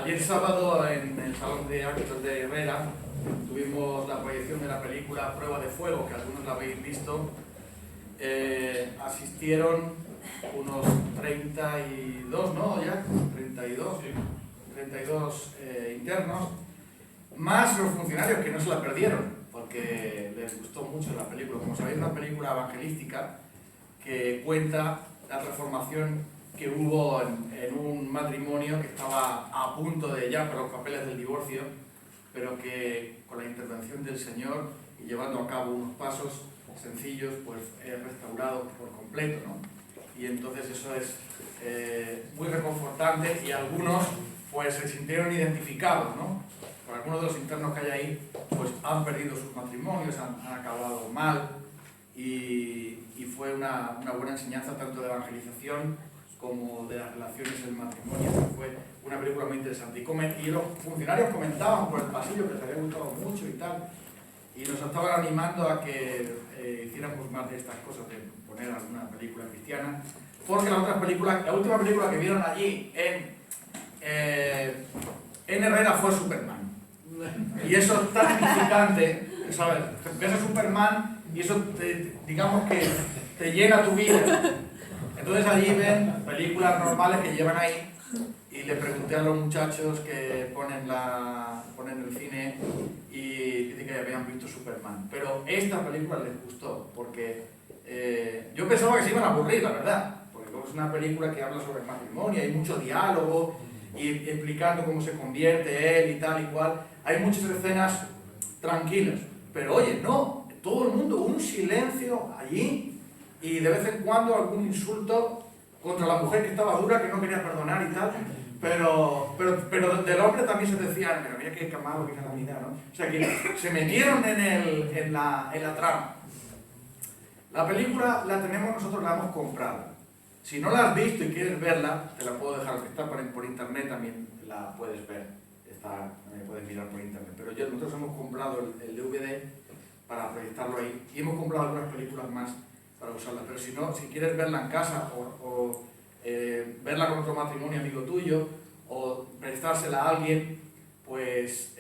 Ayer sábado en el Salón de Actos de Herrera tuvimos la proyección de la película Prueba de Fuego, que algunos la habéis visto. Asistieron unos 32, ¿no? Ya, 32, sí. 32 internos, más los funcionarios que no se la perdieron, porque les gustó mucho la película. Como sabéis, es una película evangelística que cuenta la transformación que hubo en un matrimonio que estaba a punto de ya para los papeles del divorcio, pero que con la intervención del Señor y llevando a cabo unos pasos sencillos, pues es restaurado por completo, ¿no? Y entonces eso es muy reconfortante, y algunos pues se sintieron identificados, ¿no? Por algunos de los internos que hay ahí, pues han perdido sus matrimonios, han acabado mal, y fue una buena enseñanza tanto de evangelización como de las relaciones en el matrimonio. Fue una película muy interesante. Y los funcionarios comentaban por el pasillo que les había gustado mucho y tal, y nos estaban animando a que hiciéramos más de estas cosas, de poner alguna película cristiana, porque la última película que vieron allí en Herrera fue Superman. Y eso es tan edificante, ¿sabes? Ves a Superman y eso digamos que te llena tu vida. Entonces allí ven películas normales que llevan ahí, y le pregunté a los muchachos que ponen el cine y dicen que habían visto Superman. Pero esta película les gustó, porque yo pensaba que se iban a aburrir, la verdad, porque como es una película que habla sobre el matrimonio, hay mucho diálogo y explicando cómo se convierte él y tal y cual. Hay muchas escenas tranquilas, pero oye, no, todo el mundo, un silencio allí, y de vez en cuando algún insulto contra la mujer que estaba dura, que no quería perdonar y tal, pero del hombre también se decían, pero mira qué camado, qué calamidad, ¿no? O sea que se metieron en la trama. La película la tenemos nosotros, la hemos comprado. Si no la has visto y quieres verla, te la puedo dejar, está por internet, también la puedes ver, puedes mirar por internet. Pero nosotros hemos comprado el DVD para proyectarlo ahí, y hemos comprado algunas películas más para usarla. Pero si no, si quieres verla en casa o verla con otro matrimonio amigo tuyo, o prestársela a alguien, pues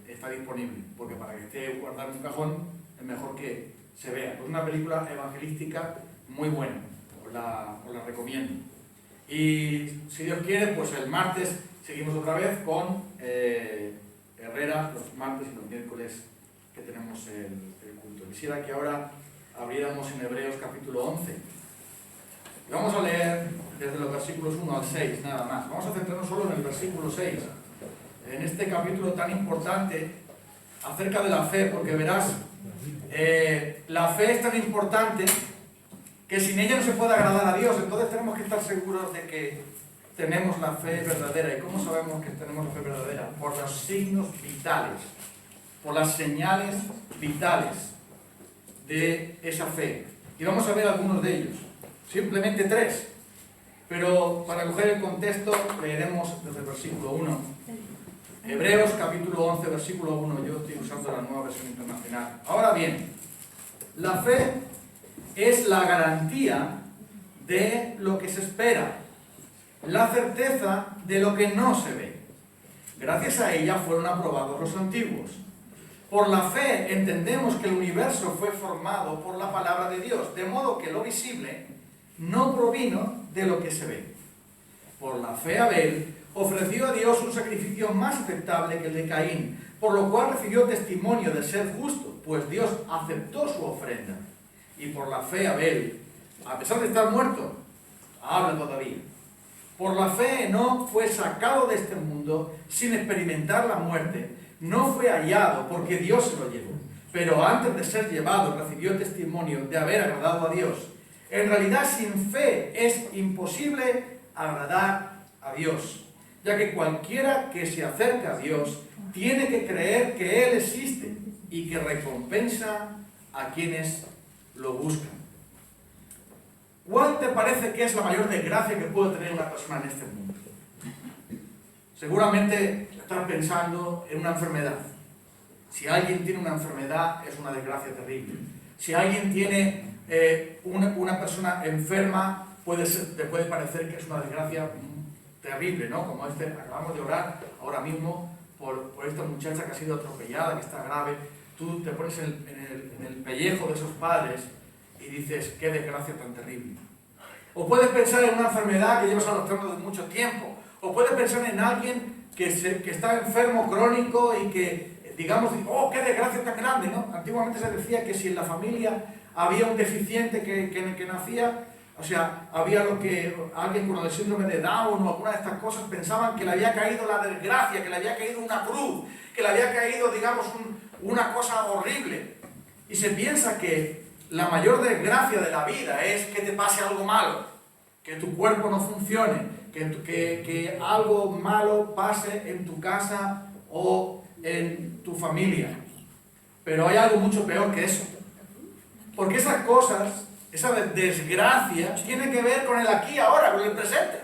está disponible, porque para que esté guardada en un cajón es mejor que se vea. Es una película evangelística muy buena, os la recomiendo. Y si Dios quiere, pues el martes seguimos otra vez con Herrera, los martes y los miércoles que tenemos el culto. Quisiera que ahora abriéramos en Hebreos capítulo 11. Y vamos a leer desde los versículos 1 al 6, nada más. Vamos a centrarnos solo en el versículo 6, en este capítulo tan importante acerca de la fe, porque verás, la fe es tan importante que sin ella no se puede agradar a Dios. Entonces tenemos que estar seguros de que tenemos la fe verdadera. ¿Y cómo sabemos que tenemos la fe verdadera? Por los signos vitales, por las señales vitales de esa fe. Y vamos a ver algunos de ellos, simplemente 3, pero para coger el contexto leeremos desde el versículo 1. Hebreos capítulo 11, versículo 1, yo estoy usando la Nueva Versión Internacional. Ahora bien, la fe es la garantía de lo que se espera, la certeza de lo que no se ve. Gracias a ella fueron aprobados los antiguos. Por la fe entendemos que el universo fue formado por la palabra de Dios, de modo que lo visible no provino de lo que se ve. Por la fe Abel ofreció a Dios un sacrificio más aceptable que el de Caín, por lo cual recibió testimonio de ser justo, pues Dios aceptó su ofrenda. Y por la fe Abel, a pesar de estar muerto, habla todavía. Por la fe Enoc fue sacado de este mundo sin experimentar la muerte. No fue hallado porque Dios se lo llevó, pero antes de ser llevado recibió testimonio de haber agradado a Dios. En realidad, sin fe es imposible agradar a Dios, ya que cualquiera que se acerca a Dios tiene que creer que Él existe y que recompensa a quienes lo buscan. ¿Cuál te parece que es la mayor desgracia que puede tener una persona en este mundo? Seguramente estás pensando en una enfermedad. Si alguien tiene una enfermedad, es una desgracia terrible. Si alguien tiene una persona enferma, te puede parecer que es una desgracia terrible, ¿no? Como acabamos de orar ahora mismo por esta muchacha que ha sido atropellada, que está grave. Tú te pones en el pellejo de esos padres y dices, qué desgracia tan terrible. O puedes pensar en una enfermedad que llevas arrastrando desde mucho tiempo. O puedes pensar en alguien que está enfermo crónico y que, digamos, oh, qué desgracia tan grande, ¿no? Antiguamente se decía que si en la familia había un deficiente que nacía, o sea, había alguien con el síndrome de Down o alguna de estas cosas, pensaban que le había caído la desgracia, que le había caído una cruz, que le había caído, digamos, una cosa horrible. Y se piensa que la mayor desgracia de la vida es que te pase algo malo, que tu cuerpo no funcione, que algo malo pase en tu casa o en tu familia. Pero hay algo mucho peor que eso. Porque esas cosas, esa desgracia, tiene que ver con el aquí y ahora, con el presente.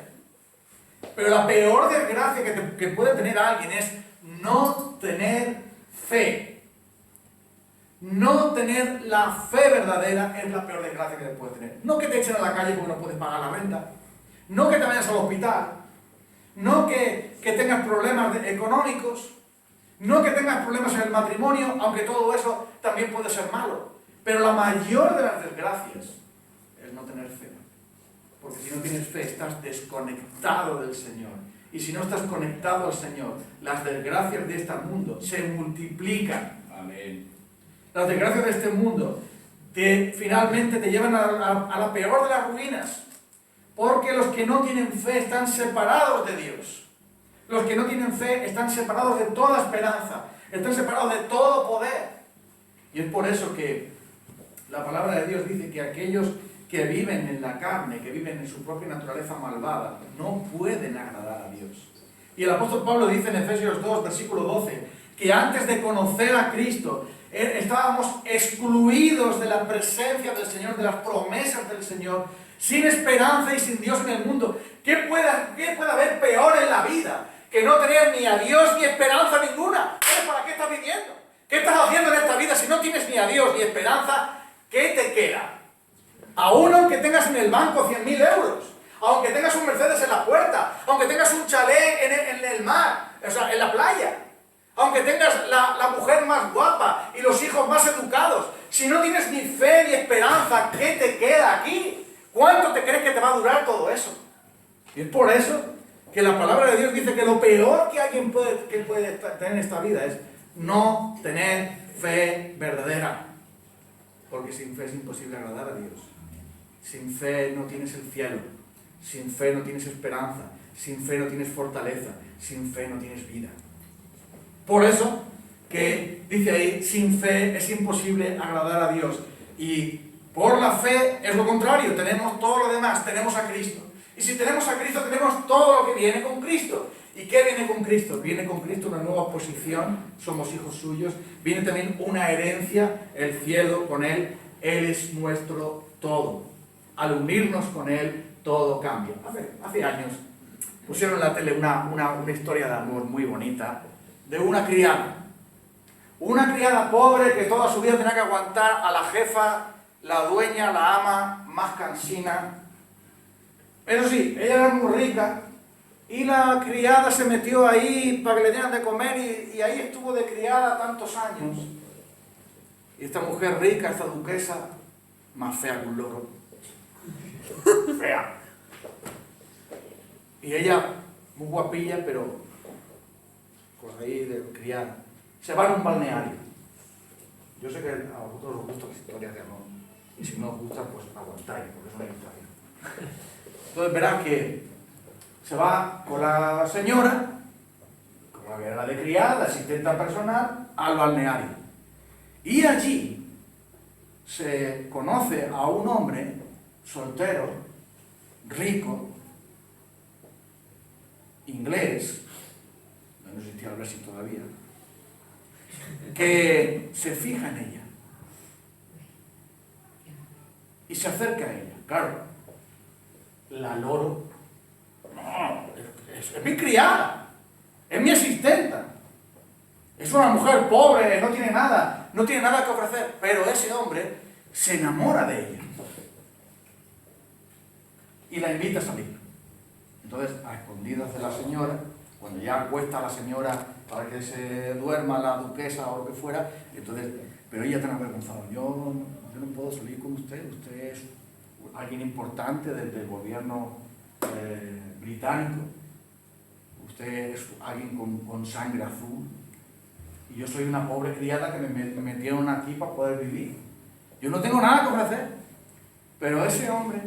Pero la peor desgracia que puede tener alguien es no tener fe. No tener la fe verdadera es la peor desgracia que te puede tener. No que te echen a la calle porque no puedes pagar la renta. No que te vayas al hospital. No que tengas problemas económicos. No que tengas problemas en el matrimonio, aunque todo eso también puede ser malo. Pero la mayor de las desgracias es no tener fe. Porque si no tienes fe, estás desconectado del Señor. Y si no estás conectado al Señor, las desgracias de este mundo se multiplican. Amén. Las desgracias de este mundo finalmente te llevan a la peor de las ruinas. Porque los que no tienen fe están separados de Dios. Los que no tienen fe están separados de toda esperanza. Están separados de todo poder. Y es por eso que la palabra de Dios dice que aquellos que viven en la carne, que viven en su propia naturaleza malvada, no pueden agradar a Dios. Y el apóstol Pablo dice en Efesios 2, versículo 12, que antes de conocer a Cristo, estábamos excluidos de la presencia del Señor, de las promesas del Señor, sin esperanza y sin Dios en el mundo. ¿Qué puede haber peor en la vida que no tener ni a Dios ni esperanza ninguna? ¿Para qué estás viviendo? ¿Qué estás haciendo en esta vida si no tienes ni a Dios ni esperanza? ¿Qué te queda? Aún aunque tengas en el banco 100.000 euros, aunque tengas un Mercedes en la puerta, aunque tengas un chalet en el mar, o sea, en la playa, aunque tengas la mujer más guapa y los hijos más educados, si no tienes ni fe ni esperanza, ¿qué te queda aquí? ¿Cuánto te crees que te va a durar todo eso? Y es por eso que la palabra de Dios dice que lo peor que alguien puede tener en esta vida es no tener fe verdadera. Porque sin fe es imposible agradar a Dios. Sin fe no tienes el cielo. Sin fe no tienes esperanza. Sin fe no tienes fortaleza. Sin fe no tienes vida. Por eso que dice ahí, sin fe es imposible agradar a Dios. Y por la fe es lo contrario, tenemos todo lo demás, tenemos a Cristo. Y si tenemos a Cristo, tenemos todo lo que viene con Cristo. ¿Y qué viene con Cristo? Viene con Cristo una nueva posición, somos hijos suyos. Viene también una herencia, el cielo con Él. Él es nuestro todo. Al unirnos con Él, todo cambia. Hace años pusieron en la tele una historia de amor muy bonita de una criada. Una criada pobre que toda su vida tenía que aguantar a la jefa, la dueña, la ama, más cansina. Pero sí, ella era muy rica y la criada se metió ahí para que le dieran de comer y ahí estuvo de criada tantos años. Y esta mujer rica, esta duquesa, más fea que un loro. Fea. Y ella, muy guapilla, pero por ahí de criada. Se va a un balneario. Yo sé que a vosotros os gustan las historias de amor. Y si no os gustan, pues aguantáis, porque es una historia. Entonces verás que se va con la señora, con la que era de criada, la asistenta personal, al balneario. Y allí se conoce a un hombre soltero, rico, inglés, no existía el Brexit todavía, que se fija en ella y se acerca a ella. Claro, la loro, no, es mi criada, es mi asistenta, es una mujer pobre, no tiene nada que ofrecer, pero ese hombre se enamora de ella y la invita a salir. entonces, a escondidas de la señora, cuando ya acuesta a la señora para que se duerma la duquesa o lo que fuera, entonces, pero ella tan avergonzada, yo no puedo salir con usted es alguien importante del gobierno británico, usted es alguien con sangre azul, y yo soy una pobre criada que me metieron aquí para poder vivir. Yo no tengo nada que ofrecer. Pero ese hombre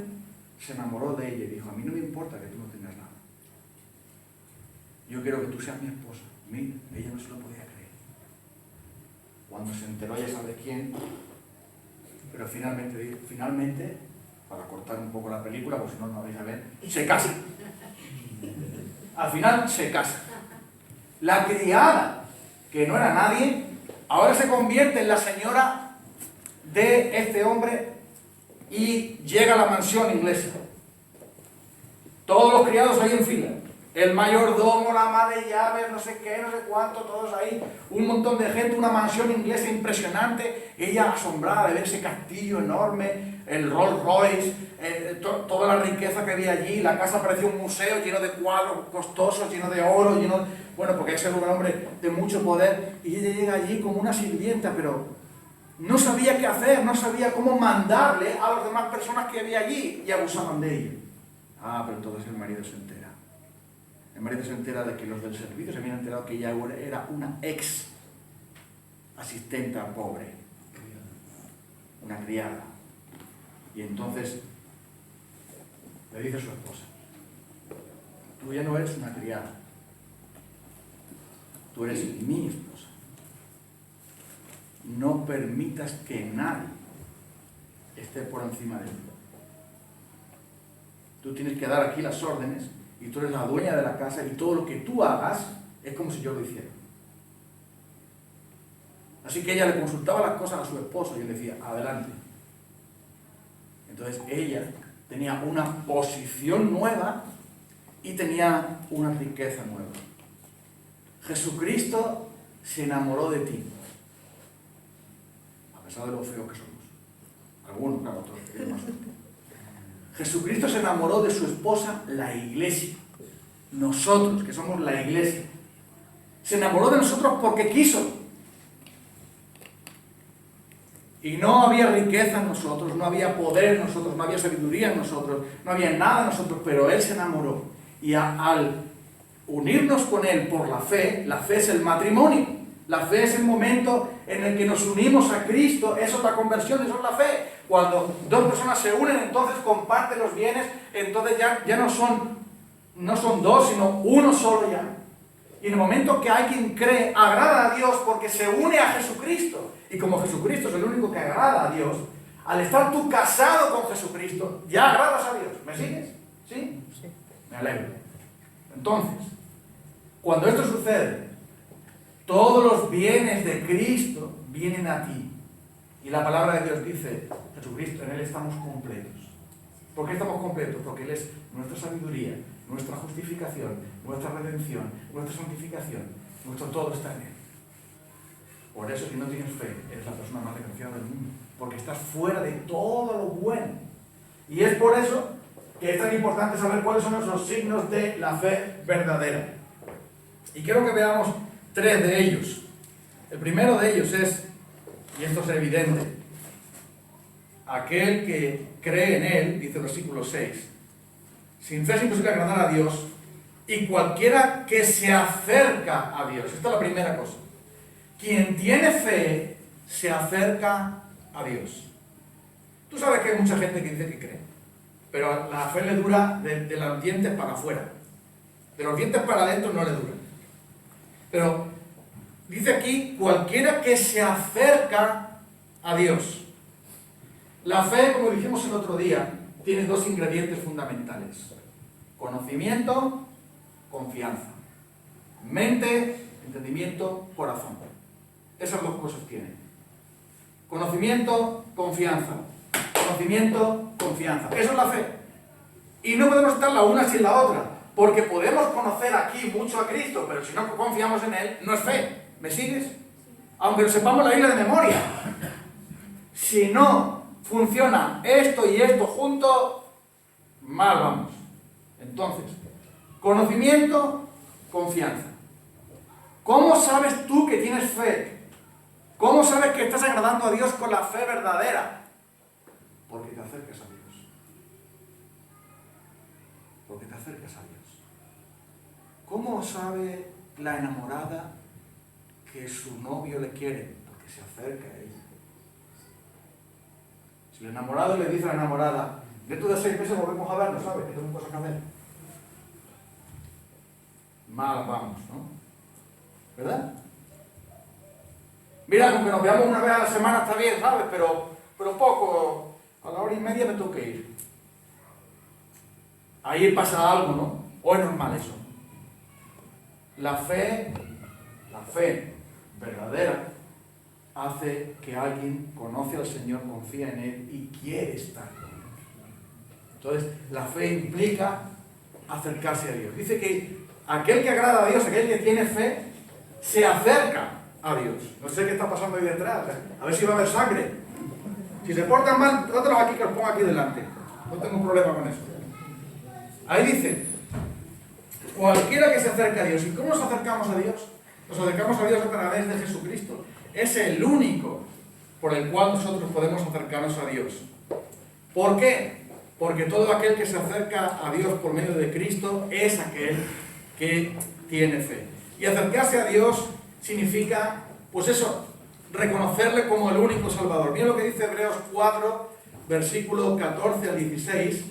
se enamoró de ella y dijo, a mí no me importa que tú no tengas nada. Yo quiero que tú seas mi esposa. Mira, ella no se lo podía creer. Cuando se enteró, ya sabes quién, pero finalmente, para cortar un poco la película, porque si no, no vais a ver, se casa. Al final se casa. La criada, que no era nadie, ahora se convierte en la señora de este hombre y llega a la mansión inglesa. Todos los criados ahí en fila. El mayordomo, la ama de llaves, no sé qué, no sé cuánto, todos ahí. Un montón de gente, una mansión inglesa impresionante. Ella asombrada de ver ese castillo enorme, el Rolls Royce, toda la riqueza que había allí. La casa parecía un museo lleno de cuadros costosos, lleno de oro, bueno, porque ese era un hombre de mucho poder. Y ella llega allí como una sirvienta, pero no sabía qué hacer, no sabía cómo mandarle a las demás personas que había allí y abusaban de ella. Pero entonces el marido se entera. El marido se entera de que los del servicio se habían enterado que ella era una ex asistenta pobre, una criada. Y entonces le dice a su esposa, tú ya no eres una criada, tú eres mi esposa. No permitas que nadie esté por encima de ti. Tú tienes que dar aquí las órdenes y tú eres la dueña de la casa y todo lo que tú hagas es como si yo lo hiciera. Así que ella le consultaba las cosas a su esposo y él decía, adelante. Entonces ella tenía una posición nueva y tenía una riqueza nueva. Jesucristo se enamoró de ti. A pesar de lo feos que somos. Algunos, claro, otros tienen más suerte. Jesucristo se enamoró de su esposa, la iglesia. Nosotros, que somos la iglesia. Se enamoró de nosotros porque quiso. Y no había riqueza en nosotros, no había poder en nosotros, no había sabiduría en nosotros, no había nada en nosotros, pero Él se enamoró. Y al unirnos con Él por la fe es el matrimonio. La fe es el momento en el que nos unimos a Cristo, eso es la conversión, eso es la fe. Cuando dos personas se unen, entonces comparten los bienes, entonces ya no son dos, sino uno solo ya. Y en el momento que alguien cree, agrada a Dios porque se une a Jesucristo. Y como Jesucristo es el único que agrada a Dios, al estar tú casado con Jesucristo, ya agradas a Dios. ¿Me sigues? ¿Sí? Sí. Me alegro. Entonces, cuando esto sucede, todos los bienes de Cristo vienen a ti. Y la palabra de Dios dice, Jesucristo, en Él estamos completos. ¿Por qué estamos completos? Porque Él es nuestra sabiduría, nuestra justificación, nuestra redención, nuestra santificación, nuestro todo está en Él. Por eso, si no tienes fe, eres la persona más desgraciada del mundo, porque estás fuera de todo lo bueno. Y es por eso que es tan importante saber cuáles son los signos de la fe verdadera. Y quiero que veamos 3 de ellos. El primero de ellos es, y esto es evidente, aquel que cree en Él, dice el versículo 6, sin fe es imposible agradar a Dios, y cualquiera que se acerca a Dios. Esta es la primera cosa. Quien tiene fe se acerca a Dios. Tú sabes que hay mucha gente que dice que cree, pero la fe le dura de los dientes para afuera. De los dientes para adentro no le dura. Pero dice aquí, cualquiera que se acerca a Dios. La fe, como dijimos el otro día, tiene 2 ingredientes fundamentales. Conocimiento, confianza. Mente, entendimiento, corazón. Esas 2 cosas tienen. Conocimiento, confianza. Conocimiento, confianza. Eso es la fe. Y no podemos estar la una sin la otra. Porque podemos conocer aquí mucho a Cristo, pero si no confiamos en Él, no es fe. ¿Me sigues? Aunque lo sepamos la Biblia de memoria. Si no funciona esto y esto juntos, mal vamos. Entonces, Conocimiento, confianza. ¿Cómo sabes tú que tienes fe? ¿Cómo sabes que estás agradando a Dios con la fe verdadera? Porque te acercas a Dios. Porque te acercas a Dios. ¿Cómo sabe la enamorada que su novio le quiere? Porque se acerca a ella. Si el enamorado le dice a la enamorada, dentro de 6 meses volvemos a vernos, ¿sabes? Que tengo cosas que hacer. Mal vamos, ¿no? ¿Verdad? Mira, aunque nos veamos una vez a la semana está bien, ¿sabes? Pero poco, a la hora y media me tengo que ir. Ahí pasa algo, ¿no? O es normal eso. La fe verdadera hace que alguien conoce al Señor, confía en Él y quiere estar con Él. Entonces, la fe implica acercarse a Dios. Dice que aquel que agrada a Dios, aquel que tiene fe, se acerca a Dios. No sé qué está pasando ahí detrás. A ver si va a haber sangre. Si se portan mal, otros aquí que los pongo aquí delante. No tengo problema con eso. Ahí dice, cualquiera que se acerque a Dios. ¿Y cómo nos acercamos a Dios? Nos acercamos a Dios a través de Jesucristo. Es el único por el cual nosotros podemos acercarnos a Dios. ¿Por qué? Porque todo aquel que se acerca a Dios por medio de Cristo es aquel que tiene fe. Y acercarse a Dios significa, pues eso, reconocerle como el único Salvador. Mira lo que dice Hebreos 4, versículo 14 al 16.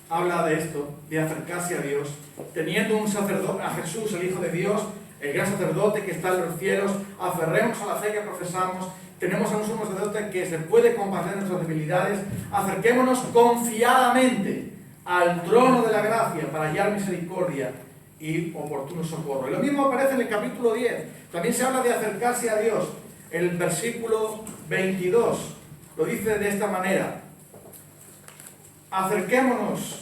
Habla de esto, de acercarse a Dios, teniendo un sacerdote, a Jesús, el Hijo de Dios, el gran sacerdote que está en los cielos, aferremos a la fe que profesamos, tenemos a un sumo sacerdote que se puede compadecer de nuestras debilidades, acerquémonos confiadamente al trono de la gracia para hallar misericordia y oportuno socorro. Y lo mismo aparece en el capítulo 10, también se habla de acercarse a Dios, el versículo 22, lo dice de esta manera, acerquémonos,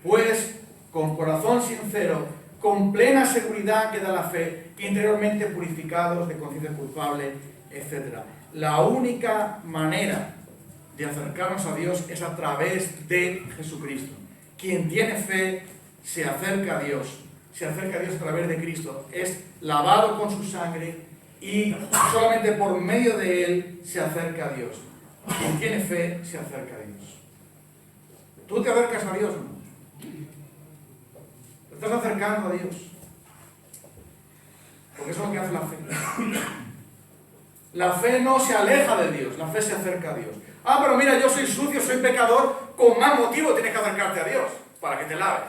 pues, con corazón sincero, con plena seguridad que da la fe, interiormente purificados de conciencia culpable, etc. La única manera de acercarnos a Dios es a través de Jesucristo. Quien tiene fe se acerca a Dios a través de Cristo, es lavado con su sangre y solamente por medio de Él se acerca a Dios. Quien tiene fe se acerca a Dios. ¿Tú te acercas a Dios? ¿No? ¿Te estás acercando a Dios? Porque eso es lo que hace la fe. La fe no se aleja de Dios, la fe se acerca a Dios. Ah, pero mira, yo soy sucio, soy pecador, con más motivo tienes que acercarte a Dios, para que te laves.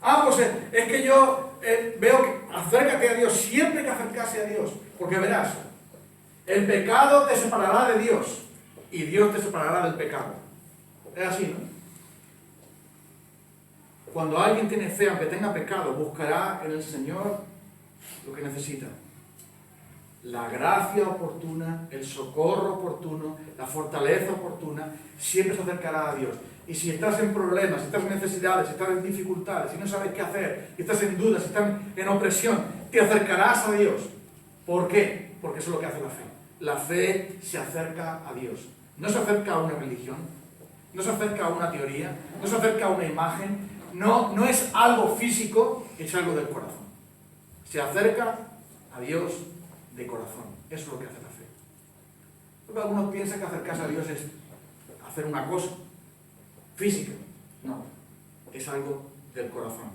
Ah, pues es que yo veo que acércate a Dios, siempre hay que acercarse a Dios, porque verás, el pecado te separará de Dios, y Dios te separará del pecado. Es así, ¿no? Cuando alguien tiene fe, aunque tenga pecado, buscará en el Señor lo que necesita. La gracia oportuna, el socorro oportuno, la fortaleza oportuna, siempre se acercará a Dios. Y si estás en problemas, si estás en necesidades, si estás en dificultades, si no sabes qué hacer, si estás en dudas, si estás en opresión, te acercarás a Dios. ¿Por qué? Porque eso es lo que hace la fe. La fe se acerca a Dios. No se acerca a una religión, no se acerca a una teoría, no se acerca a una imagen, no es algo físico, es algo del corazón. Se acerca a Dios de corazón. Eso es lo que hace la fe. Porque algunos piensan que acercarse a Dios es hacer una cosa física. No, es algo del corazón.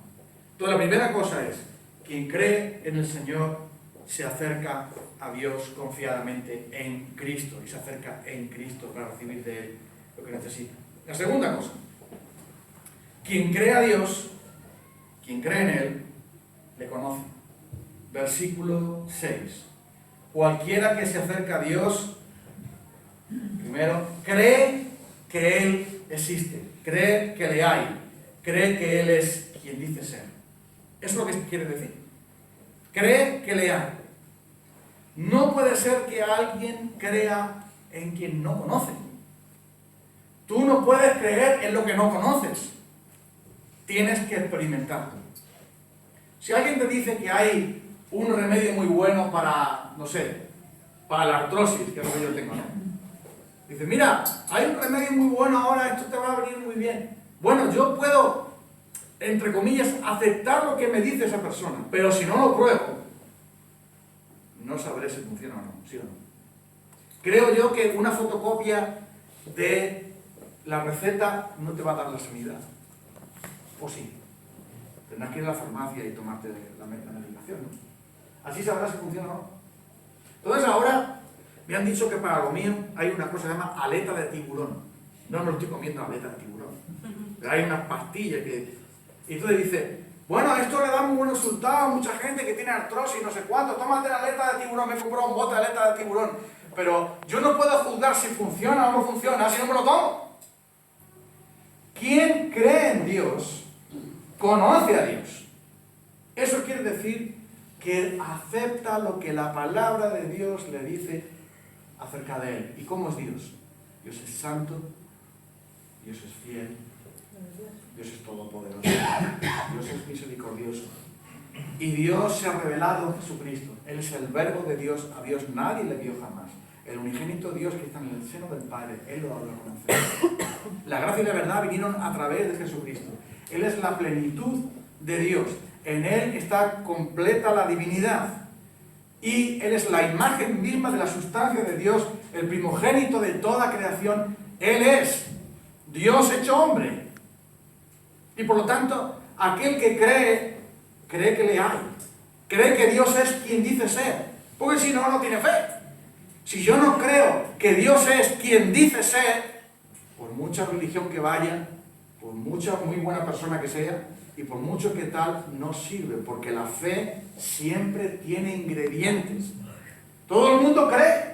Entonces la primera cosa es, quien cree en el Señor se acerca a Dios confiadamente en Cristo y se acerca en Cristo para recibir de Él lo que necesita. La segunda cosa, quien cree a Dios, quien cree en Él, le conoce. Versículo 6. Cualquiera que se acerca a Dios, primero, cree que Él existe, cree que le hay, cree que Él es quien dice ser. Eso es lo que quiere decir. Cree que le hay. No puede ser que alguien crea en quien no conoce. Tú no puedes creer en lo que no conoces. Tienes que experimentarlo. Si alguien te dice que hay un remedio muy bueno para, no sé, para la artrosis, que es lo que yo tengo, ¿no? Dice, mira, hay un remedio muy bueno ahora, esto te va a venir muy bien. Bueno, yo puedo entre comillas, aceptar lo que me dice esa persona, pero si no lo pruebo, no sabré si funciona o no, ¿sí o no? Creo yo que una fotocopia de la receta no te va a dar la sanidad. ¿O sí? Tendrás que ir a la farmacia y tomarte la medicación, ¿no? Así sabrás si funciona o no. Entonces ahora me han dicho que para lo mío hay una cosa que se llama aleta de tiburón. No me lo estoy comiendo aleta de tiburón. Pero hay unas pastillas que... Y tú le dices, bueno, esto le da muy buen resultado a mucha gente que tiene artrosis y no sé cuánto. Tómate la aleta de tiburón, me he comprado un bote de aleta de tiburón. Pero yo no puedo juzgar si funciona o no funciona si no me lo tomo. ¿Quién cree en Dios conoce a Dios? Eso quiere decir que acepta lo que la palabra de Dios le dice acerca de Él. ¿Y cómo es Dios? Dios es santo, Dios es fiel, Dios es todopoderoso, Dios es misericordioso. Y Dios se ha revelado en Jesucristo. Él es el verbo de Dios. A Dios nadie le vio jamás. El unigénito Dios que está en el seno del Padre, Él lo ha dado a conocer. La gracia y la verdad vinieron a través de Jesucristo. Él es la plenitud de Dios. En Él está completa la divinidad. Y Él es la imagen misma de la sustancia de Dios, el primogénito de toda creación. Él es Dios hecho hombre. Y por lo tanto, aquel que cree, cree que le hay. Cree que Dios es quien dice ser. Porque si no, no tiene fe. Si yo no creo que Dios es quien dice ser, por mucha religión que vaya, por mucha muy buena persona que sea, y por mucho que tal, no sirve, porque la fe siempre tiene ingredientes. Todo el mundo cree.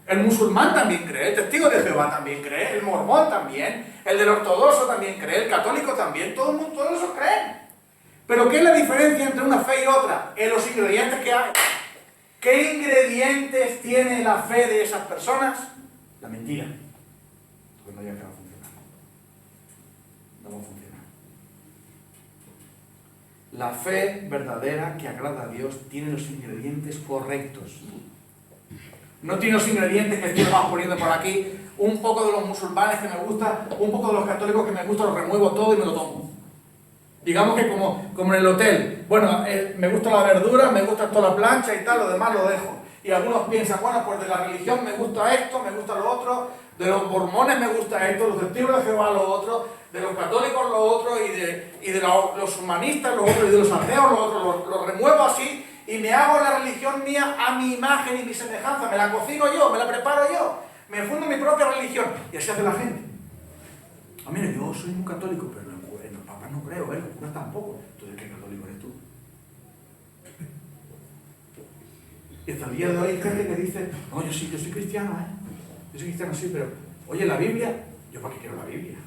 El musulmán también cree, el testigo de Jehová también cree, el mormón también, el del ortodoxo también cree, el católico también, todo el mundo, todos esos creen. Pero ¿qué es la diferencia entre una fe y otra? En los ingredientes que hay. ¿Qué ingredientes tiene la fe de esas personas? La mentira. Pues no llega a funcionar. No va a funcionar. La fe verdadera que agrada a Dios tiene los ingredientes correctos. No tiene los ingredientes que tú le vas poniendo por aquí, un poco de los musulmanes que me gusta, un poco de los católicos que me gusta, lo remuevo todo y me lo tomo. Digamos que como en el hotel, bueno, me gusta la verdura, me gusta toda la plancha y tal, lo demás lo dejo. Y algunos piensan, bueno, pues de la religión me gusta esto, me gusta lo otro, de los mormones me gusta esto, los testigos de Jehová lo otro, de los católicos lo otro, y de los humanistas lo otro, y de los ateos lo otro, lo remuevo así, y me hago la religión mía a mi imagen y mi semejanza, me la cocino yo, me la preparo yo, me fundo mi propia religión, y así hace la gente. Ah, mira, yo soy un católico, pero en los papas no creo, los curas tampoco. Entonces, ¿qué católico eres tú? Y hasta el día de hoy hay gente que dice, no, yo soy cristiano, yo soy cristiano, sí, pero, oye, la Biblia, ¿yo para qué quiero la Biblia?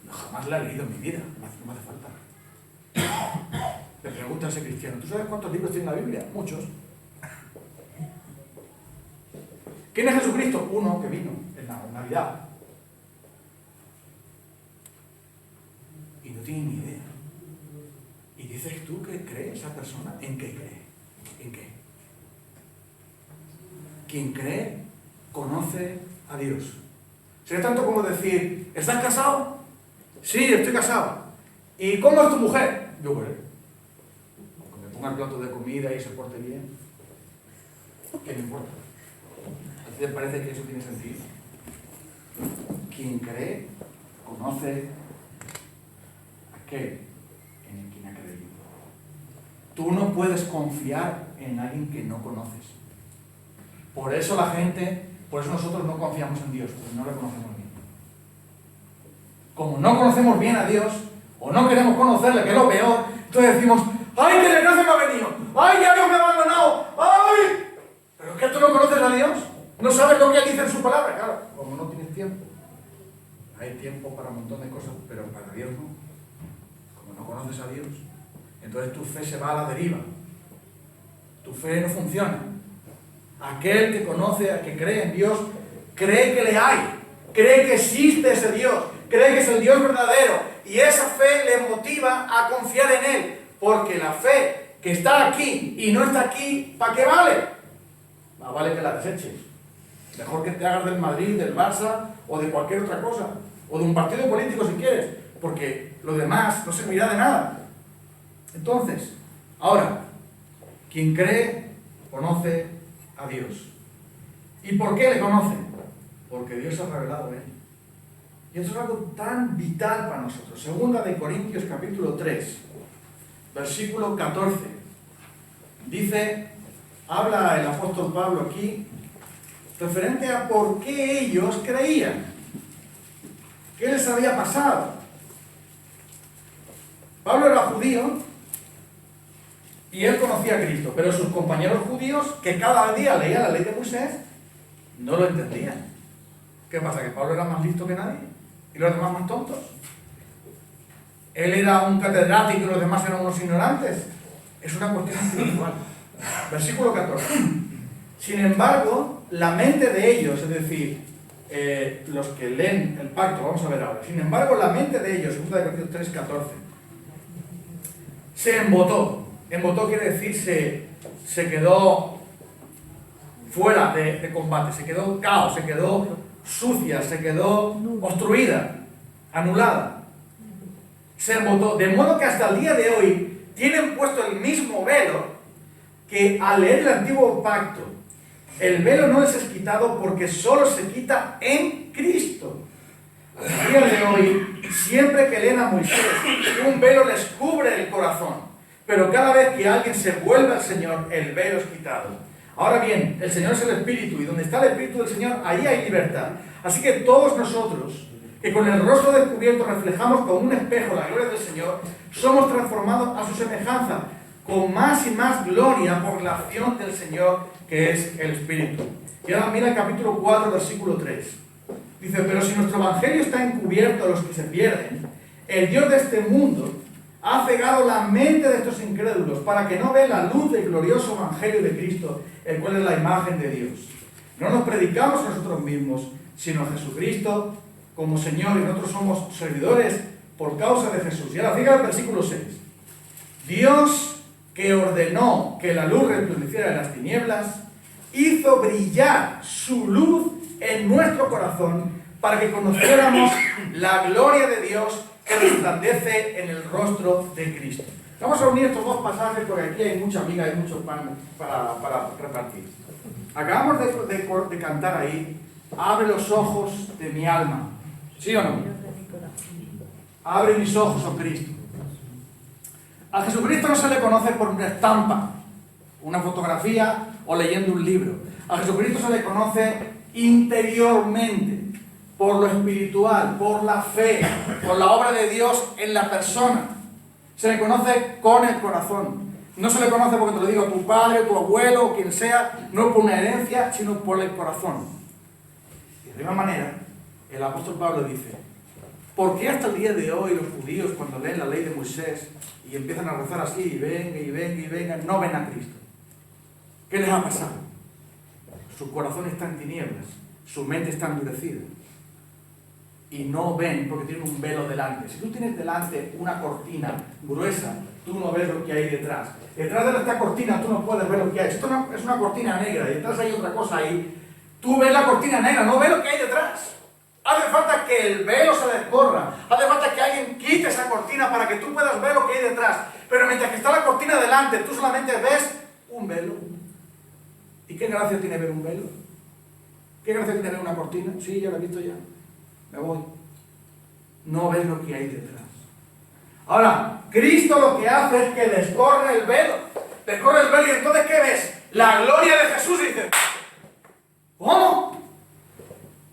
No, jamás la he leído en mi vida, no me hace falta. Me pregunta a ese cristiano, ¿tú sabes cuántos libros tiene la Biblia? Muchos. ¿Quién es Jesucristo? Uno que vino en la Navidad. Y no tiene ni idea. Y dices tú que cree esa persona. ¿En qué cree? ¿En qué? Quien cree, conoce a Dios. Sería tanto como decir, ¿estás casado? Sí, estoy casado. ¿Y cómo es tu mujer? Yo veré. Aunque me ponga el plato de comida y se porte bien. ¿Qué me importa? ¿A ti te parece que eso tiene sentido? Quien cree, conoce a aquel en quien ha creído. Tú no puedes confiar en alguien que no conoces. Por eso la gente, por eso nosotros no confiamos en Dios, porque no le conocemos bien. Como no conocemos bien a Dios, o no queremos conocerle, que es lo peor, entonces decimos, ¡ay, que desgracia me ha venido! ¡Ay, ya Dios me ha abandonado! ¡Ay! ¿Pero es que tú no conoces a Dios? ¿No sabes lo que Él dice en su palabra? Claro, como no tienes tiempo. Hay tiempo para un montón de cosas, pero para Dios no. Como no conoces a Dios, entonces tu fe se va a la deriva. Tu fe no funciona. Aquel que conoce, que cree en Dios, cree que le hay. Cree que existe ese Dios. Cree que es el Dios verdadero. Y esa fe le motiva a confiar en Él. Porque la fe que está aquí y no está aquí, ¿para qué vale? Más vale que la deseches. Mejor que te hagas del Madrid, del Barça o de cualquier otra cosa. o de un partido político si quieres, porque lo demás no servirá de nada. Entonces, ahora, quien cree, conoce a Dios. ¿Y por qué le conoce? Porque Dios se ha revelado en él. Y esto es algo tan vital para nosotros. Segunda de Corintios capítulo 3, versículo 14. Dice, habla el apóstol Pablo aquí, referente a por qué ellos creían. ¿Qué les había pasado? Pablo era judío y él conocía a Cristo, pero sus compañeros judíos, que cada día leían la ley de Moisés, no lo entendían. ¿Qué pasa? ¿Que Pablo era más listo que nadie? ¿Y los demás más tontos? ¿Él era un catedrático y los demás eran unos ignorantes? Es una cuestión espiritual. Versículo 14. Sin embargo, la mente de ellos, es decir, los que leen el pacto, vamos a ver ahora. Sin embargo, la mente de ellos, 2 Corintios 3, 14, se embotó. Embotó quiere decir se quedó fuera de combate, se quedó caos, se quedó sucia, se quedó obstruida, anulada. Se embotó, de modo que hasta el día de hoy tienen puesto el mismo velo que al leer el antiguo pacto. El velo no les es quitado porque solo se quita en Cristo. Hasta el día de hoy, siempre que leen a Moisés, un velo les cubre el corazón. Pero cada vez que alguien se vuelve al Señor, el velo es quitado. Ahora bien, el Señor es el Espíritu, y donde está el Espíritu del Señor, ahí hay libertad. Así que todos nosotros, que con el rostro descubierto reflejamos con un espejo la gloria del Señor, somos transformados a su semejanza, con más y más gloria por la acción del Señor, que es el Espíritu. Y ahora mira el capítulo 4, versículo 3. Dice, pero si nuestro evangelio está encubierto a los que se pierden, el Dios de este mundo ha cegado la mente de estos incrédulos para que no vean la luz del glorioso evangelio de Cristo, el cual es la imagen de Dios. No nos predicamos a nosotros mismos, sino a Jesucristo como Señor, y nosotros somos servidores por causa de Jesús. Y ahora fíjate el versículo 6. Dios, que ordenó que la luz resplandeciera en las tinieblas, hizo brillar su luz en nuestro corazón para que conociéramos la gloria de Dios que resplandece en el rostro de Cristo. Vamos a unir estos dos pasajes porque aquí hay mucha miga, hay mucho pan para repartir. Acabamos de cantar ahí, abre los ojos de mi alma. ¿Sí o no? Abre mis ojos, oh Cristo. A Jesucristo no se le conoce por una estampa, una fotografía o leyendo un libro. A Jesucristo se le conoce interiormente, por lo espiritual, por la fe, por la obra de Dios en la persona. Se le conoce con el corazón. No se le conoce porque te lo digo tu padre, tu abuelo, o quien sea, no por una herencia, sino por el corazón. Y de la misma manera, el apóstol Pablo dice, ¿por qué hasta el día de hoy los judíos cuando leen la ley de Moisés y empiezan a rezar así, y vengan, no ven a Cristo? ¿Qué les ha pasado? Su corazón está en tinieblas, su mente está endurecida. Y no ven porque tienen un velo delante. Si tú tienes delante una cortina gruesa, tú no ves lo que hay detrás. Detrás de esta cortina tú no puedes ver lo que hay. Esto no, es una cortina negra y detrás hay otra cosa ahí. Tú ves la cortina negra, no ves lo que hay detrás. Hace falta que el velo se descorra. Hace falta que alguien quite esa cortina para que tú puedas ver lo que hay detrás. Pero mientras que está la cortina delante, tú solamente ves un velo. ¿Y qué gracia tiene ver un velo? ¿Qué gracia tiene ver una cortina? Sí, ya lo he visto ya. Me voy. No ves lo que hay detrás. Ahora, Cristo lo que hace es que descorre el velo. Descorre el velo y entonces ¿qué ves? La gloria de Jesús y dices, ¿cómo?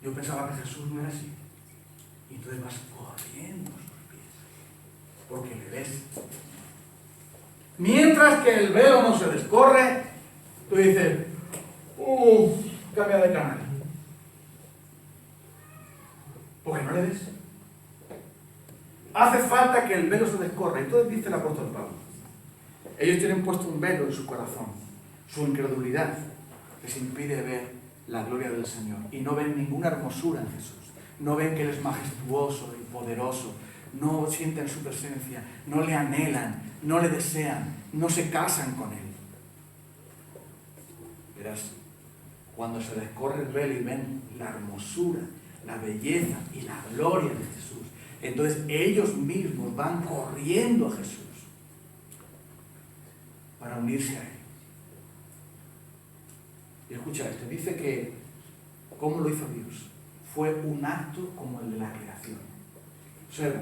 Yo pensaba que Jesús no era así. Y entonces vas corriendo a sus pies. Porque le ves. Mientras que el velo no se descorre, tú dices, cambia de canal. Porque no le ves. Hace falta que el velo se descorra. Entonces dice el apóstol Pablo, ellos tienen puesto un velo en su corazón, su incredulidad, que les impide ver la gloria del Señor. Y no ven ninguna hermosura en Jesús. No ven que Él es majestuoso y poderoso. No sienten su presencia. No le anhelan. No le desean. No se casan con Él. Verás, cuando se descorre el velo y ven la hermosura, la belleza y la gloria de Jesús. Entonces ellos mismos van corriendo a Jesús para unirse a Él. Y escucha esto, dice que, ¿cómo lo hizo Dios? Fue un acto como el de la creación. Observa.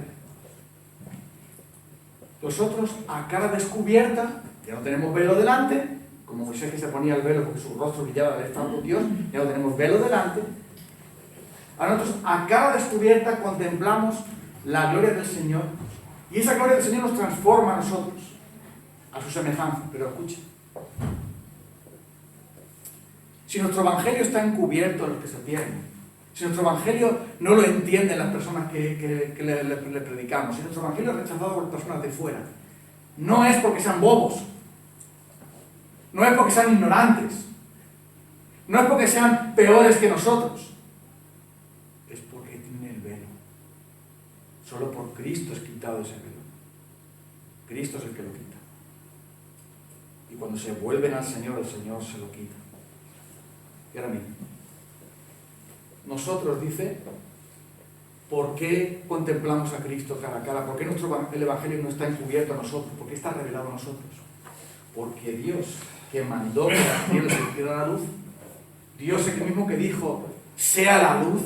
Nosotros a cara descubierta, ya no tenemos velo delante, como Moisés que se ponía el velo porque su rostro brillaba de estar con Dios, ya no tenemos velo delante. A nosotros a cara descubierta contemplamos la gloria del Señor, y esa gloria del Señor nos transforma a nosotros, a su semejanza. Pero escucha, si nuestro evangelio está encubierto a los que se pierden, si nuestro evangelio no lo entienden las personas que le predicamos, si nuestro evangelio es rechazado por personas de fuera, no es porque sean bobos, no es porque sean ignorantes, no es porque sean peores que nosotros, es porque tienen el velo. Solo por Cristo es quitado ese velo. Cristo es el que lo quita. Y cuando se vuelven al Señor, el Señor se lo quita. Y ahora mismo, nosotros, dice, ¿por qué contemplamos a Cristo cara a cara? ¿Por qué el Evangelio no está encubierto a nosotros? ¿Por qué está revelado a nosotros? Porque Dios, que mandó que la tierra se hiciera la luz, Dios el mismo que dijo, sea la luz,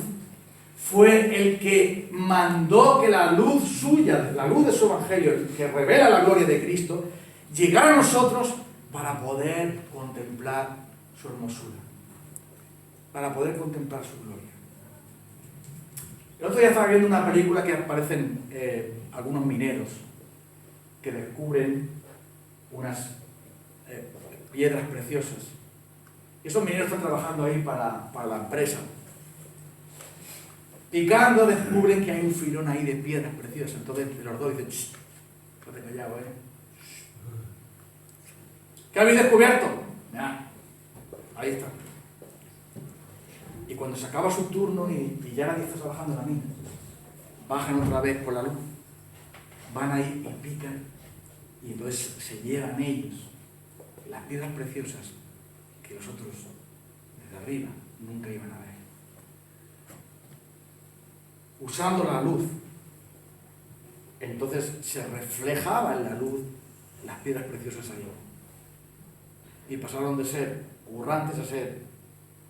fue el que mandó que la luz suya, la luz de su Evangelio, el que revela la gloria de Cristo, llegara a nosotros para poder contemplar su hermosura, para poder contemplar su gloria. El otro día estaba viendo una película que aparecen algunos mineros que descubren unas piedras preciosas. Y esos mineros están trabajando ahí para la empresa. Picando, descubren que hay un filón ahí de piedras preciosas. Entonces los dos dicen, ¡shh! Quédate callado, ¿Qué habéis descubierto? Nah, ahí está. Y cuando se acaba su turno y ya nadie está trabajando en la mina, bajan otra vez por la luz, van ahí y pican, y entonces se llevan ellos las piedras preciosas que los otros desde arriba nunca iban a ver. Usando la luz, entonces se reflejaba en la luz las piedras preciosas ahí. Y pasaron de ser currantes a ser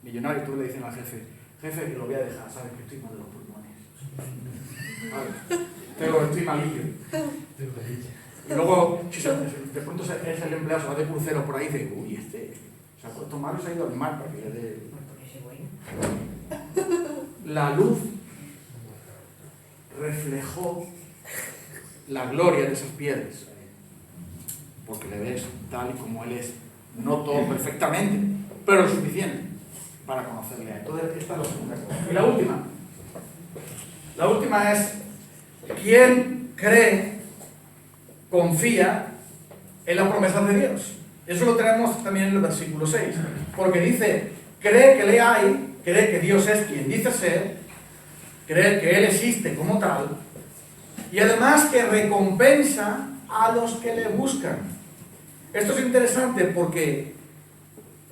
millonarios. Tú le dicen al jefe, jefe, que lo voy a dejar, sabes que estoy mal de los pulmones. Estoy malillo. Y luego, si de pronto es el empleado, se va de crucero por ahí y dice, uy, se ha puesto malo y se ha ido al mar para que le dé. La luz reflejó la gloria de esas piedras, porque le ves tal y como él es, no todo perfectamente, pero lo suficiente para conocerle a él. Entonces, esta es la segunda cosa. Y la última es, ¿quién cree, confía en las promesas de Dios? Eso lo tenemos también en el versículo 6, porque dice, cree que le hay, cree que Dios es quien dice ser, cree que Él existe como tal, y además que recompensa a los que le buscan. Esto es interesante porque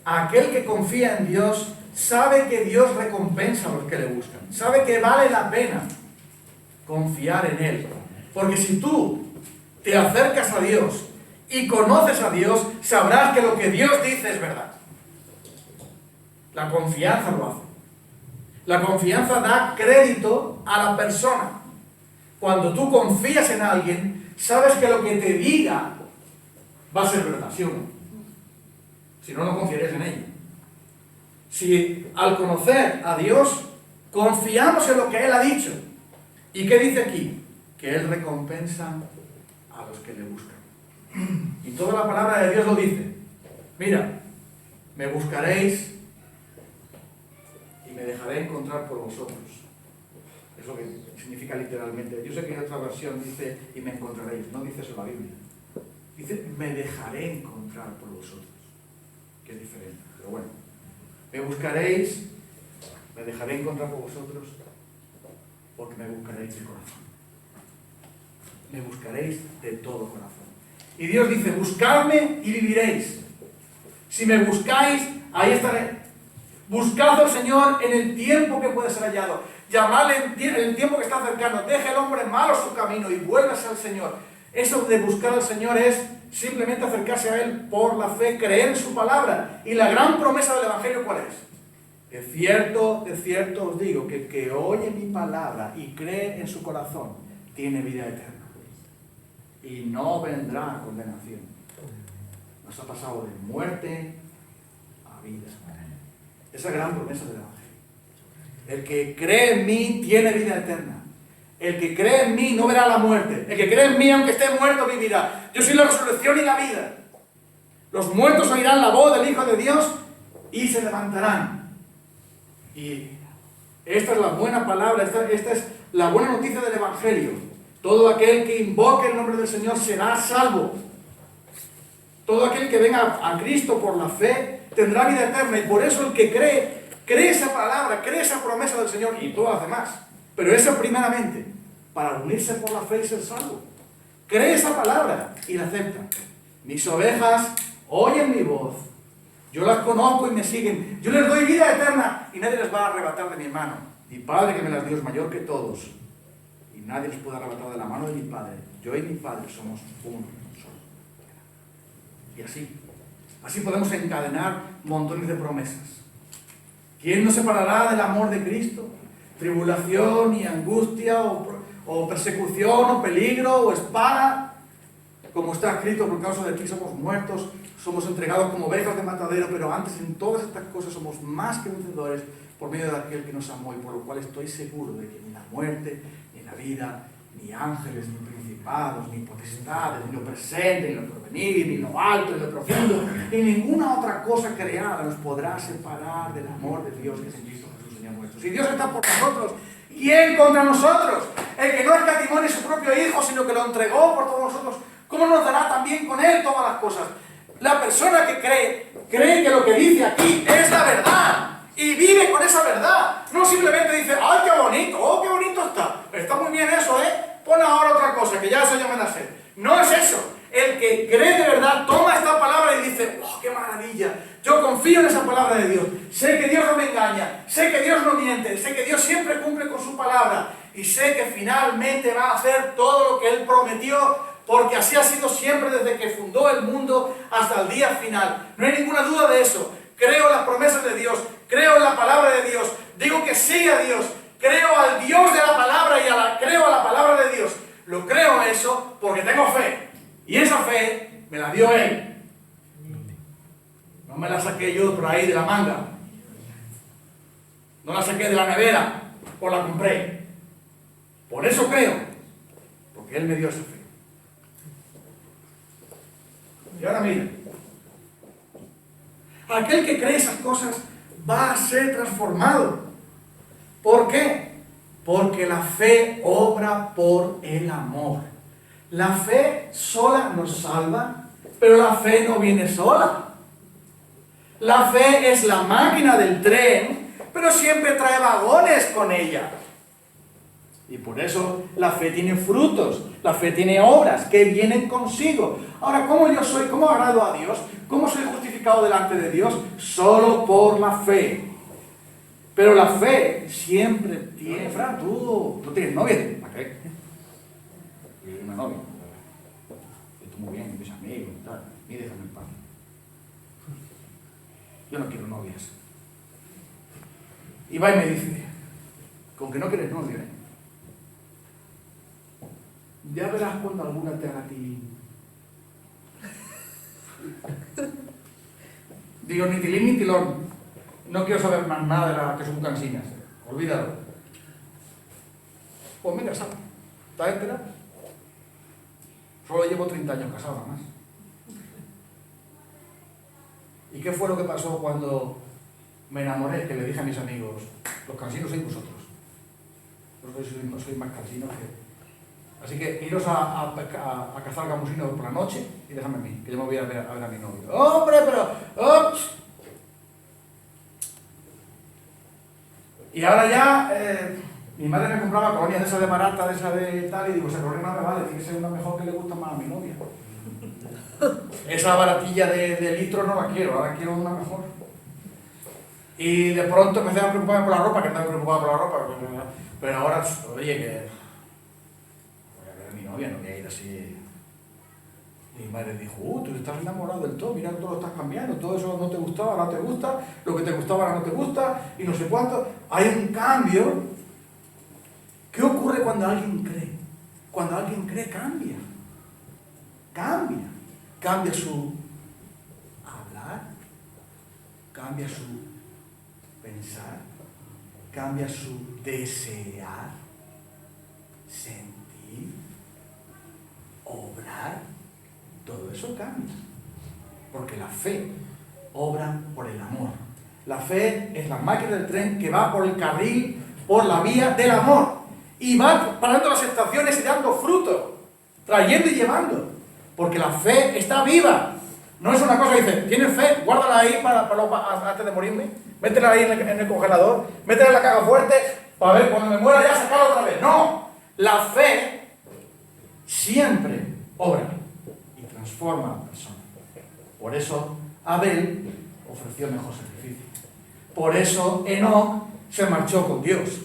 aquel que confía en Dios sabe que Dios recompensa a los que le buscan, sabe que vale la pena confiar en Él, porque si tú te acercas a Dios y conoces a Dios, sabrás que lo que Dios dice es verdad. La confianza lo hace. La confianza da crédito a la persona. Cuando tú confías en alguien, sabes que lo que te diga va a ser verdad, ¿sí o no? Si no, no confiarías en ella. Si al conocer a Dios, confiamos en lo que Él ha dicho. ¿Y qué dice aquí? Que Él recompensa a los que le buscan. Y toda la palabra de Dios lo dice. Mira, me buscaréis y me dejaré encontrar por vosotros. Es lo que significa literalmente. Yo sé que en otra versión dice y me encontraréis. No dice eso la Biblia. Dice me dejaré encontrar por vosotros. Que es diferente. Pero bueno. Me buscaréis, me dejaré encontrar por vosotros, porque me buscaréis de corazón. Me buscaréis de todo corazón. Y Dios dice, buscadme y viviréis. Si me buscáis, ahí estaré. Buscad al Señor en el tiempo que puede ser hallado. llamarle en el tiempo que está cercano, deje el hombre malo su camino y vuélvase al Señor. Eso de buscar al Señor es simplemente acercarse a Él por la fe, creer en su palabra. Y la gran promesa del Evangelio, ¿cuál es? De cierto os digo, que el que oye mi palabra y cree en su corazón, tiene vida eterna. Y no vendrá a condenación. Nos ha pasado de muerte a vida. Esa gran promesa del Evangelio. El que cree en mí tiene vida eterna. El que cree en mí no verá la muerte. El que cree en mí, aunque esté muerto, vivirá. Yo soy la resurrección y la vida. Los muertos oirán la voz del Hijo de Dios y se levantarán. Y esta es la buena palabra, esta es la buena noticia del Evangelio. Todo aquel que invoque el nombre del Señor será salvo. Todo aquel que venga a Cristo por la fe tendrá vida eterna. Y por eso el que cree esa palabra, cree esa promesa del Señor y todas las demás. Pero esa primeramente, para unirse por la fe y ser salvo. Cree esa palabra y la acepta. Mis ovejas oyen mi voz. Yo las conozco y me siguen. Yo les doy vida eterna y nadie les va a arrebatar de mi mano. Mi Padre que me las dio es mayor que todos. Y nadie les puede arrebatar de la mano de mi Padre. Yo y mi Padre somos uno solo. Y así podemos encadenar montones de promesas. ¿Quién nos separará del amor de Cristo? Tribulación y angustia, o persecución, o peligro, o espada. Como está escrito, por causa de ti somos muertos, somos entregados como ovejas de matadero, pero antes en todas estas cosas somos más que vencedores por medio de aquel que nos amó, y por lo cual estoy seguro de que ni la muerte, ni la vida, ni ángeles, ni principados, ni potestades, ni lo presente, ni lo porvenir, ni lo alto, ni lo profundo, ni ninguna otra cosa creada nos podrá separar del amor de Dios que es en Cristo Jesús, Señor nuestro. Si Dios está por nosotros, ¿quién contra nosotros? El que no escatimó ni su propio Hijo, sino que lo entregó por todos nosotros, ¿cómo nos dará también con Él todas las cosas? La persona que cree que lo que dice aquí es la verdad y vive con esa verdad. No simplemente dice, ¡ay, qué bonito! ¡Oh, qué bonito está! Está muy bien eso, ¿eh? Pon ahora otra cosa, que ya eso ya me la sé. No es eso. El que cree de verdad toma esta palabra y dice, ¡oh, qué maravilla! Yo confío en esa palabra de Dios. Sé que Dios no me engaña. Sé que Dios no miente. Sé que Dios siempre cumple con su palabra. Y sé que finalmente va a hacer todo lo que Él prometió, porque así ha sido siempre desde que fundó el mundo hasta el día final. No hay ninguna duda de eso. Creo en las promesas de Dios, creo en la palabra de Dios, digo que sí a Dios, creo al Dios de la palabra y creo a la palabra de Dios. Lo creo eso porque tengo fe. Y esa fe me la dio Él. No me la saqué yo por ahí de la manga. No la saqué de la nevera o la compré. Por eso creo, porque Él me dio esa fe. Y ahora mira, aquel que cree esas cosas va a ser transformado. ¿Por qué? Porque la fe obra por el amor. La fe sola nos salva, pero la fe no viene sola. La fe es la máquina del tren, pero siempre trae vagones con ella. Y por eso la fe tiene frutos, la fe tiene obras que vienen consigo. Ahora, ¿cómo agrado a Dios? ¿Cómo soy justificado delante de Dios? Solo por la fe. Pero la fe siempre tiene... Fran, tú tienes novia, ¿para qué? Una novia. Estoy muy bien, mis amigos y tal. Ni déjame en paz. Yo no quiero novias. Y va y me dice, con que no quieres novia, ¿eh? Ya verás cuando alguna te haga tilín. Digo, ni tilín ni tilón. No quiero saber más nada de la que son cansinas. Olvídalo. Pues mira, ¿sabes? ¿Estás enterado? Solo llevo 30 años casado, nada más. ¿Y qué fue lo que pasó cuando me enamoré? Que le dije a mis amigos, los cansinos sois vosotros. Vosotros no sois más cansinos que... Así que iros a cazar gamusinos por la noche y déjame a mí, que yo me voy a ver a mi novio. ¡Hombre, pero! ¡Oh! Y ahora ya, mi madre me compraba colonias de esa de barata, de esa de tal, y digo, esa colonia no me vale, tiene que ser una mejor que le gusta más a mi novia. Esa baratilla de litro no la quiero, ahora quiero una mejor. Y de pronto empecé a preocuparme por la ropa, que no me preocupaba por la ropa, pero ahora, oye, que voy a ver a mi novia, no voy a ir así. Y mi madre dijo, tú estás enamorado del todo, mira, todo lo estás cambiando, todo eso no te gustaba, ahora te gusta, lo que te gustaba ahora no te gusta, y no sé cuánto. Hay un cambio. ¿Qué ocurre cuando alguien cree? Cuando alguien cree, cambia. Cambia su hablar, cambia su pensar, cambia su desear, sentir, obrar. Todo eso cambia. Porque la fe obra por el amor. La fe es la máquina del tren que va por el carril, por la vía del amor. Y va parando las estaciones y dando fruto, trayendo y llevando. Porque la fe está viva. No es una cosa que dice, ¿tienes fe? Guárdala ahí antes de morirme. Métela ahí en el congelador. Métela en la caja fuerte para ver cuando me muera ya sacarla otra vez. No. La fe siempre obra y transforma a la persona. Por eso Abel ofreció mejor sacrificio. Por eso Enoc se marchó con Dios.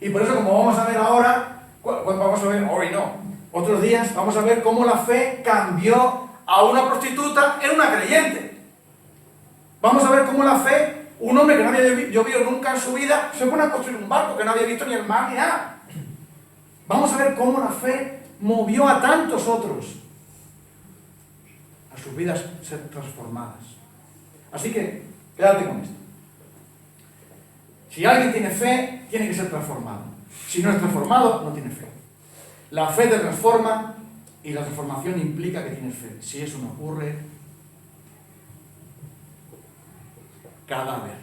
Y por eso, como vamos a ver ahora, vamos a ver, hoy no, otros días, vamos a ver cómo la fe cambió a una prostituta en una creyente. Vamos a ver cómo la fe, un hombre que no había llovido nunca en su vida, se pone a construir un barco que no había visto ni el mar ni nada. Vamos a ver cómo la fe movió a tantos otros a sus vidas ser transformadas. Así que, quédate con esto. Si alguien tiene fe, tiene que ser transformado. Si no es transformado, no tiene fe. La fe te transforma y la transformación implica que tienes fe. Si eso no ocurre, cadáver.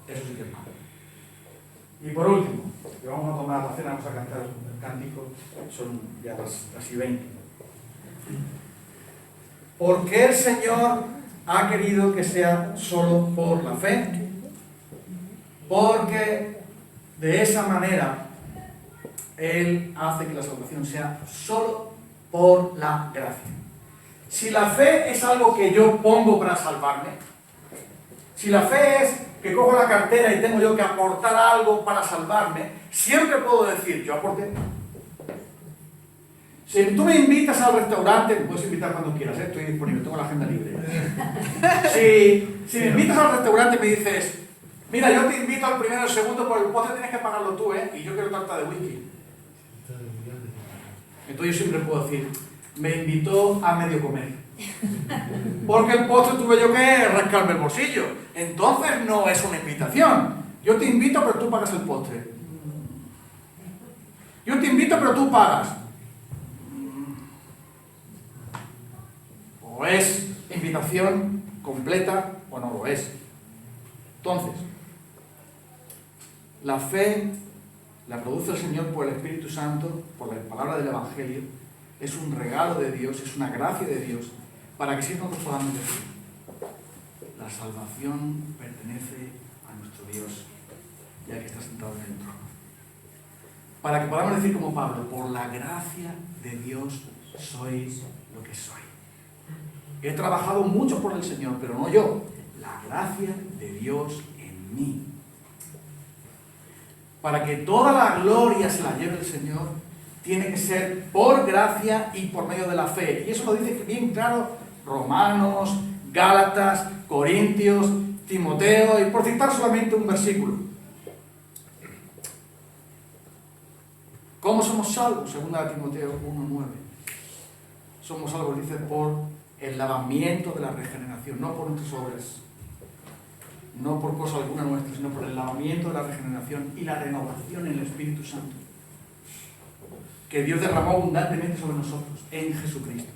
Eso sí que es malo. Y por último, que vamos a tomar la cena, vamos a cantar el cántico, son ya las casi 20. ¿Por qué el Señor ha querido que sea solo por la fe? Porque de esa manera Él hace que la salvación sea solo por la gracia. Si la fe es algo que yo pongo para salvarme, si la fe es que cojo la cartera y tengo yo que aportar algo para salvarme, siempre puedo decir, yo aporté. Si tú me invitas al restaurante, me puedes invitar cuando quieras, estoy disponible, tengo la agenda libre. Si me invitas al restaurante y me dices, mira, yo te invito al primero y al segundo, por el postre tienes que pagarlo tú, y yo quiero tarta de whisky. Entonces yo siempre puedo decir, me invitó a medio comer. Porque el postre tuve yo que rascarme el bolsillo. Entonces no es una invitación. Yo te invito, pero tú pagas el postre. Yo te invito, pero tú pagas. O es invitación completa o no lo es. Entonces, la fe la produce el Señor por el Espíritu Santo, por la palabra del Evangelio. Es un regalo de Dios, es una gracia de Dios, para que siempre nosotros podamos decir, la salvación pertenece a nuestro Dios, ya que está sentado en el trono. Para que podamos decir como Pablo, por la gracia de Dios sois lo que soy. He trabajado mucho por el Señor, pero no yo, la gracia de Dios en mí. Para que toda la gloria se la lleve el Señor, tiene que ser por gracia y por medio de la fe. Y eso lo dice bien claro Romanos, Gálatas, Corintios, Timoteo, y por citar solamente un versículo. ¿Cómo somos salvos? Según Timoteo 1:9. Somos salvos, dice, por el lavamiento de la regeneración, no por nuestras obras, no por cosa alguna nuestra, sino por el lavamiento de la regeneración y la renovación en el Espíritu Santo, que Dios derramó abundantemente sobre nosotros, en Jesucristo.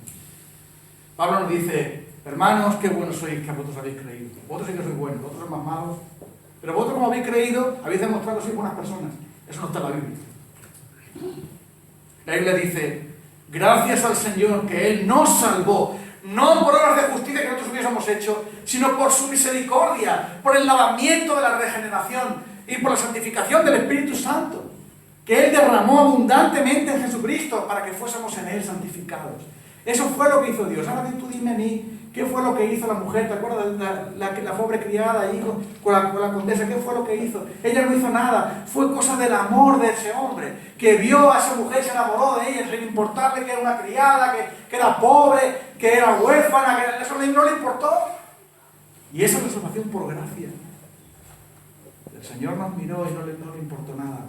Pablo nos dice, hermanos, qué buenos sois que vosotros habéis creído. Vosotros sí que sois buenos, vosotros sois más malos, pero vosotros como habéis creído, habéis demostrado que sois buenas personas. Eso no está en la Biblia. La Biblia dice, gracias al Señor que Él nos salvó, no por obras de justicia que nosotros hubiésemos hecho, sino por su misericordia, por el lavamiento de la regeneración y por la santificación del Espíritu Santo, que Él derramó abundantemente en Jesucristo para que fuésemos en Él santificados. Eso fue lo que hizo Dios. Ahora tú dime a mí ¿Qué fue lo que hizo la mujer? ¿Te acuerdas? La pobre criada ahí con la condesa, ¿qué fue lo que hizo? Ella no hizo nada, fue cosa del amor de ese hombre, que vio a esa mujer, se enamoró de ella, sin importarle que era una criada, que era pobre, que era huérfana, que eso no le importó. Y esa es la salvación por gracia. El Señor nos miró y no le importó nada.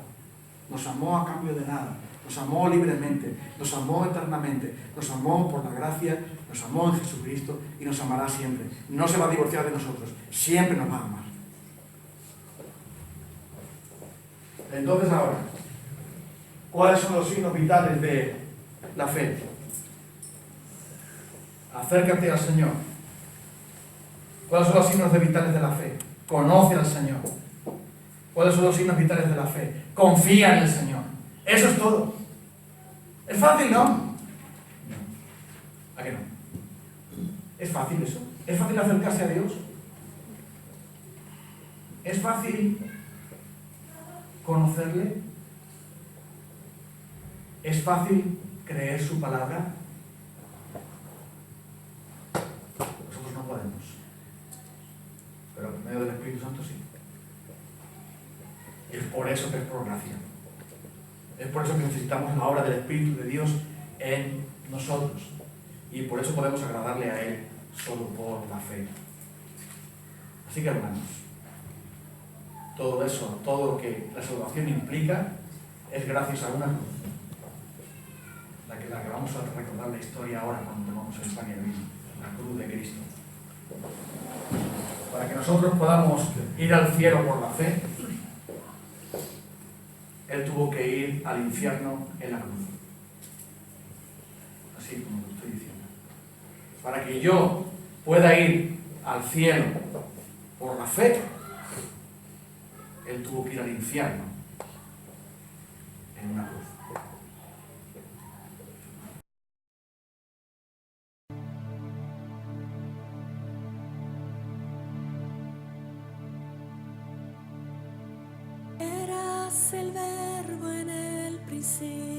Nos amó a cambio de nada. Nos amó libremente, nos amó eternamente, nos amó por la gracia, nos amó en Jesucristo y nos amará siempre. No se va a divorciar de nosotros, siempre nos va a amar. Entonces ahora, ¿cuáles son los signos vitales de la fe? Acércate al Señor. ¿Cuáles son los signos vitales de la fe? Conoce al Señor. ¿Cuáles son los signos vitales de la fe? Confía en el Señor. Eso es todo. ¿Es fácil, no? ¿A qué no? ¿Es fácil eso? ¿Es fácil acercarse a Dios? ¿Es fácil conocerle? ¿Es fácil creer su palabra? Nosotros no podemos. Pero por medio del Espíritu Santo sí. Es por eso que es por gracia. Es por eso que necesitamos la obra del Espíritu de Dios en nosotros. Y por eso podemos agradarle a Él solo por la fe. Así que, hermanos, todo eso, todo lo que la salvación implica, es gracias a una cruz. La que vamos a recordar la historia ahora cuando tomamos el pan y el vino. La cruz de Cristo. Para que nosotros podamos ir al cielo por la fe, Él tuvo que ir al infierno en la cruz. Así como lo estoy diciendo. Para que yo pueda ir al cielo por la fe, Él tuvo que ir al infierno en una cruz. Eras el verbo en el principio.